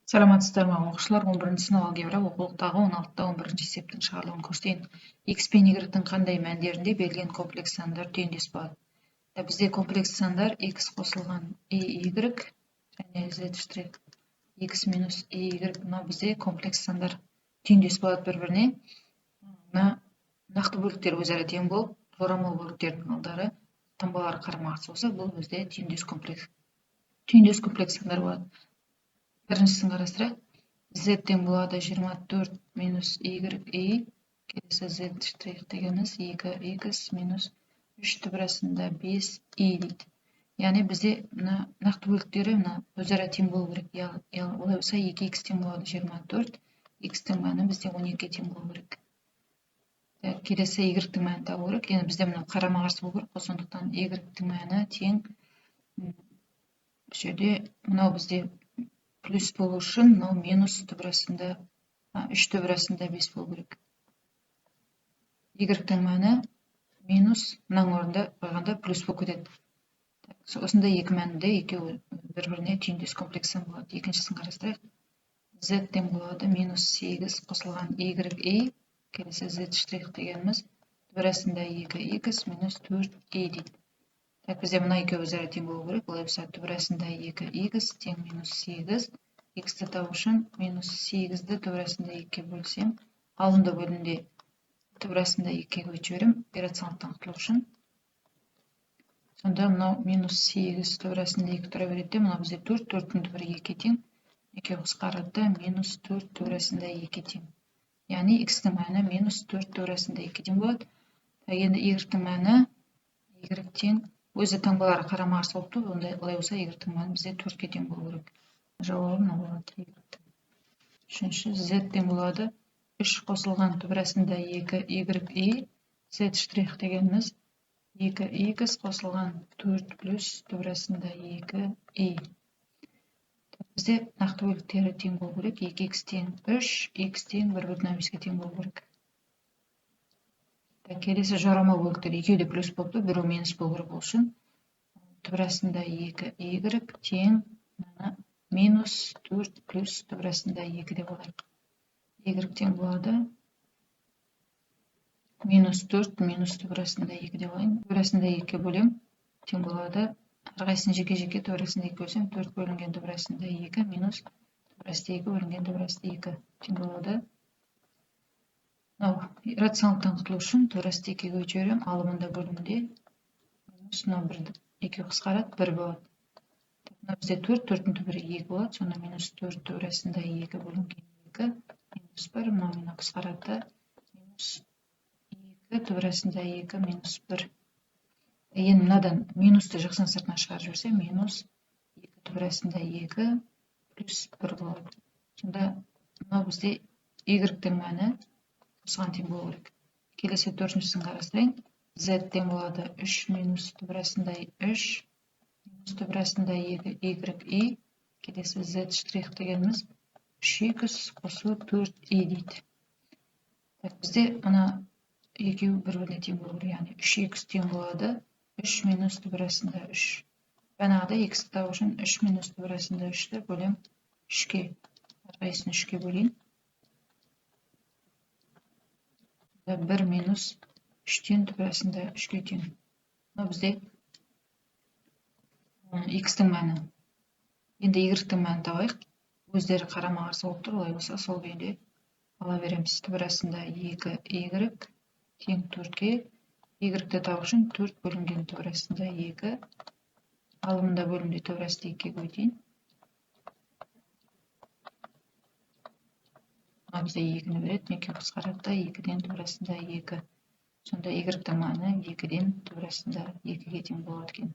Саламатсыздар ма оқушылар, 11-ші сынып алгебра оқулықтағы 16-та 11-ші есептің шығарылуын көрсетейін. X пен Y-тің қандай мәндерінде берілген комплекс сандар түйіндес болады. Бізде комплекс сандар X қосылған Y және Z' X минус Y, мына бізде комплекс сандар түйіндес болады бір-біріне. Нақты бөліктер өзара тең болып, жорамал бөліктердің алдары таңбалары қарама-қарсы болса, бұл бізде түйіндес комплекс сандар болады. Біріншісін қарастырайық. Z тең болады 24 минус Y, келесі Z' дегеніміз 2x минус 3 түбірасында 5y дейді. Яғни бізде нақты бөліктері өзара тең болу керек. Олай болса 2x тең болады 24, x-тің мәні бізде 12 тең болу керек. Келесі y-тің мәні табу керек. Енді бізде қарама-қарсы болу керек. Сондықтан y-тің мәні тең. Бұл жерде мынау бізде плюс болу үшін, мынау минус түбірасында 3 түбірасында 5 болу керек. Y-тің мәні минус, мынаның орнында қойғанда плюс болып кетеді. Осында екі мәнінде екеуі бір-біріне түйіндес комплекс сан болады. Екіншісін қарастырайық. Z тең болады минус 8 қосылған Y, келесі Z' дегеніміз түбірасында 2x минус 4y дейді. Бізде мына екеуі өзара тең болу керек. Олай болса түбірасында 2x тең минус 8. X-ті табу үшін минус 8-ді түбірасында 2-ге бөлсем, алдында бөлімде түбірасында 2-ге көшіп жіберем, иррационалдықтан құтылу үшін. Сонда мынау минус 8 түбірасында 2 тұра береді. Мынау бізде 4, 4-тің түбірі 2-ге тең. Екеуі қысқарады, минус 4 түбірасында 2-ге тең. Яғни x-тің мәні минус 4 түбірасында 2-ге тең болады. Енді y-тің мәні y тең. Өзі таңбалары қарама-қарсы болып тұр. Олай болса y-тің мәні бізде 4-ге тең болу керек. Жауабы мына болады. Үшінші z тең болады 3 қосылған түбірасында 2y, Z' дегеніміз 2x қосылған 4 плюс түбірасында 2y. Бізде нақты бөліктері тең болу керек. 2x тең 3, x тең 1,5-ге тең болу керек. Келесі жорамал бөліктер екеуі де плюс болып тұр, біреу минус болу керек ол үшін. Түбірасында 2y тең минус 4 плюс түбірасында 2 деп алайық. Y тең болады минус 4 минус түбірасында 2 деп алайын. Түбірасында 2-ге бөлем тең болады. Әрқайсысын жеке-жеке түбірасында 2 бөлсем, 4 бөлінген түбірасында 2 минус түбірасында 2 бөлінген түбірасында 2 тең болады. Иррационалдықтан құтылу үшін түбірасында 2-ге көшіп жіберем, алымында бөлімде минус 2 қысқарады, 1 болады. Бізде 4, 4-тің түбірі 2 болады, сонда минус 4 түбірасында 2 бөлінген 2, минус 1, мына қысқарады, минус 2 түбірасында 2, минус 1. Енді мынадан минусты жақсан сыртына шығарып жіберсе, минус 2 түбірасында 2, плюс 1 болады. Сонда мына бізде y-тің мәні осыған тең болу керек. Келесі төртіншісін қарастырайын. Z тең болады 3 минус түбірасында 3, минус түбірасында 2y, келесі Z' дегеніміз 3x қосу 4y дейді. Бізде ана екеуі бір-біріне тең болу керек. Яғни 3x тең болады 3 минус түбірасында 3. Бағанағыдай x-ті табу үшін 3 минус түбірасында 3-ті бөлем 3-ге. Әрқайсысын 3-ге бөлейін. 1 минус 3-тен түбірасында 3-ге тең. Бізде x-тің мәні. Енді y-тің мәні табайық. Өздері қарама-қарсы болып тұр. Олай болса, сол күйінде ала береміз. Түбірасында 2y тең 4-ге. Y-ті табу үшін 4 бөлінген түбірасында 2. Алымында бөлімде түбірасында 2-ге көйтейін. Бізде 2-ні береді, 2 қысқарады, 2-ден түбірасында 2. Сонда y-тің мәні 2-ден түбірасында 2-ге тең болады екен.